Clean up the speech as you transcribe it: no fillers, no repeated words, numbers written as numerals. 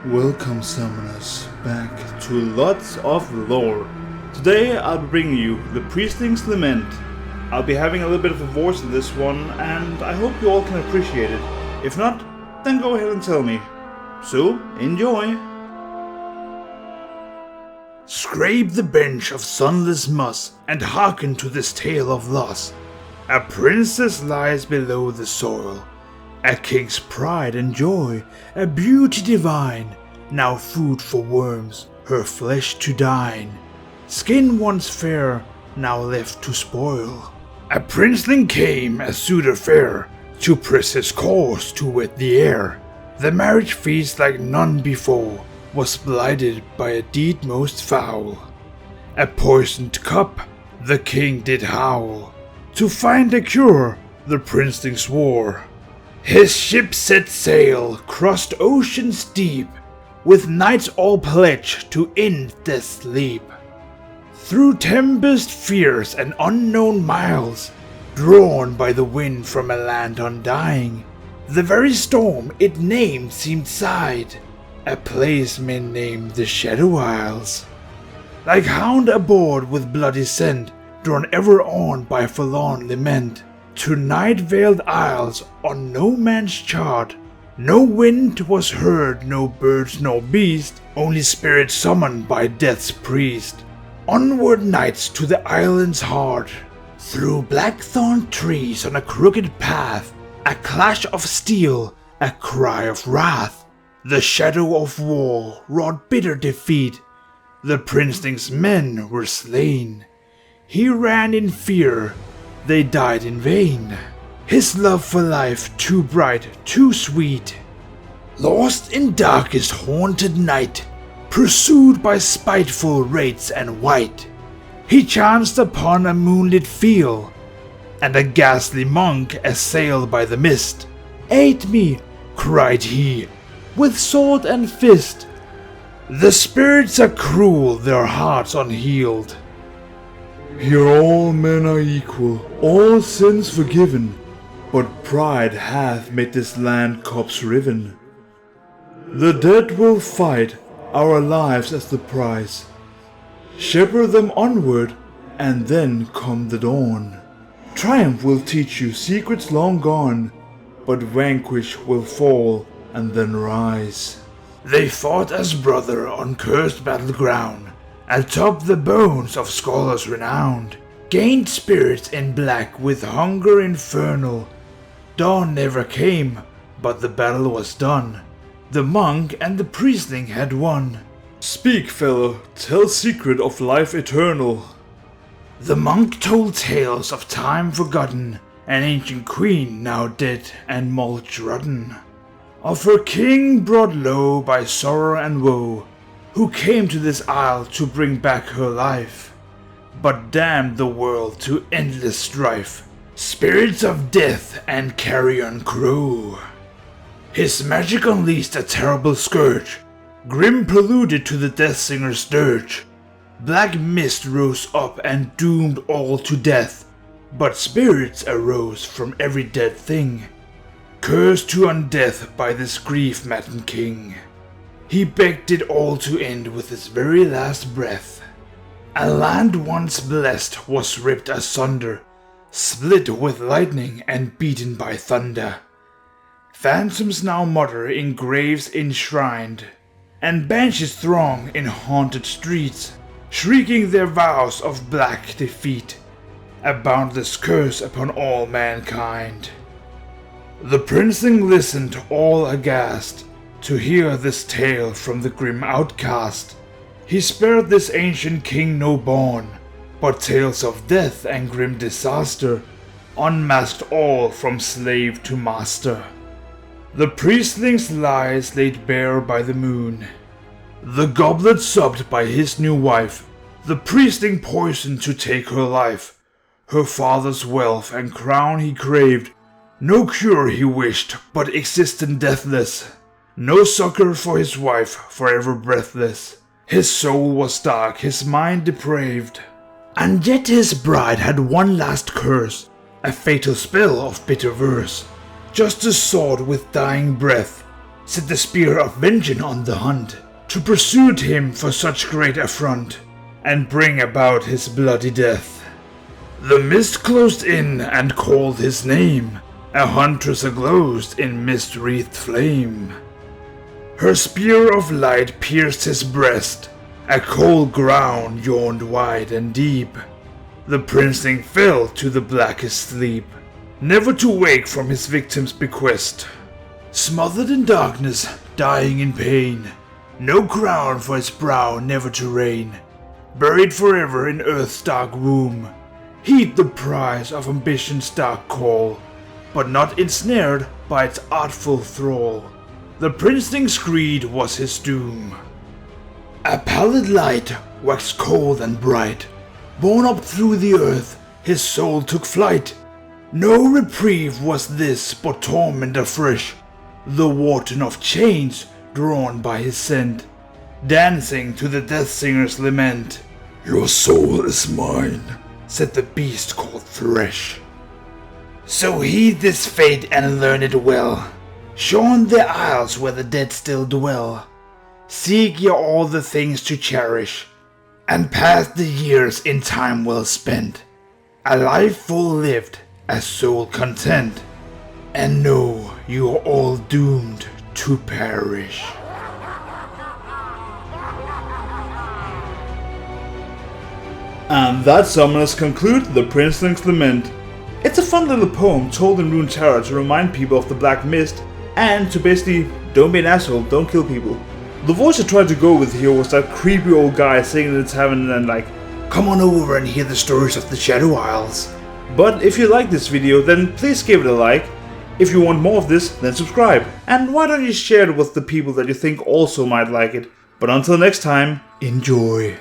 Welcome summoners back to lots of lore. Today I'll be bringing you the Priestling's Lament. I'll be having a little bit of a voice in this one and I hope you all can appreciate it. If not, then go ahead and tell me. So, enjoy! Scrape the bench of sunless moss and hearken to this tale of loss. A princess lies below the soil, a king's pride and joy, a beauty divine, now food for worms, her flesh to dine. Skin once fair, now left to spoil. A princeling came, a suitor fair, to press his course to wet the air. The marriage feast like none before was blighted by a deed most foul. A poisoned cup, the king did howl. To find a cure, the princeling swore. His ship set sail, crossed oceans deep, with knights all pledged to end death's leap. Through tempest fierce and unknown miles, drawn by the wind from a land undying, the very storm it named seemed sighed, a place men named the Shadow Isles. Like hound aboard with bloody scent, drawn ever on by forlorn lament, to night-veiled isles on no man's chart. No wind was heard, no birds nor beast, only spirits summoned by death's priest. Onward knights to the island's heart, through blackthorn trees on a crooked path, a clash of steel, a cry of wrath. The shadow of war wrought bitter defeat. The princeling's men were slain. He ran in fear, they died in vain. His love for life too bright, too sweet. Lost in darkest haunted night, pursued by spiteful wraiths and white, he chanced upon a moonlit field, and a ghastly monk assailed by the mist. "Aid me," cried he, "with sword and fist. The spirits are cruel, their hearts unhealed. Here all men are equal, all sins forgiven, but pride hath made this land corpse riven. The dead will fight, our lives as the prize. Shepherd them onward, and then come the dawn. Triumph will teach you secrets long gone, but vanquish will fall and then rise." They fought as brother on cursed battleground, atop the bones of scholars renowned, gained spirits in black with hunger infernal. Dawn never came, but the battle was done. The monk and the priestling had won. "Speak, fellow, tell secret of life eternal." The monk told tales of time forgotten, an ancient queen now dead and mulch rotten, of her king brought low by sorrow and woe, who came to this isle to bring back her life, but damned the world to endless strife, spirits of death and carrion crow. His magic unleashed a terrible scourge, grim prelude to the death singer's dirge. Black mist rose up and doomed all to death, but spirits arose from every dead thing, cursed to undeath by this grief-maddened king. He begged it all to end with his very last breath. A land once blessed was ripped asunder, split with lightning and beaten by thunder. Phantoms now mutter in graves enshrined, and banshees throng in haunted streets, shrieking their vows of black defeat, a boundless curse upon all mankind. The princeling listened all aghast, to hear this tale from the grim outcast. He spared this ancient king no bond, but tales of death and grim disaster unmasked all from slave to master. The priestling's lies laid bare by the moon, the goblet supped by his new wife, the priestling poisoned to take her life. Her father's wealth and crown he craved, no cure he wished, but existence deathless. No succor for his wife, forever breathless. His soul was dark, his mind depraved, and yet his bride had one last curse, a fatal spell of bitter verse. Justice sought with dying breath, set the spear of vengeance on the hunt, to pursue him for such great affront, and bring about his bloody death. The mist closed in and called his name, a huntress aglows in mist-wreathed flame. Her spear of light pierced his breast, a cold ground yawned wide and deep. The princeling fell to the blackest sleep, never to wake from his victim's bequest. Smothered in darkness, dying in pain, no crown for his brow never to reign, buried forever in earth's dark womb, heed the prize of ambition's dark call, but not ensnared by its artful thrall. The princeling's greed was his doom. A pallid light waxed cold and bright, borne up through the earth, his soul took flight. No reprieve was this, but torment afresh, the warden of chains drawn by his scent, dancing to the death singer's lament. Your soul is mine, said the beast called Thresh. So heed this fate and learn it well. Shun the isles where the dead still dwell. Seek ye all the things to cherish, and pass the years in time well spent. A life full lived, a soul content, and know you are all doomed to perish. And that summoners conclude the Princeling's Lament. It's a fun little poem told in Rune Tarot to remind people of the Black Mist and to basically, don't be an asshole, don't kill people. The voice I tried to go with here was that creepy old guy singing in the tavern and like, come on over and hear the stories of the Shadow Isles. But if you like this video, then please give it a like. If you want more of this, then subscribe. And why don't you share it with the people that you think also might like it. But until next time, enjoy.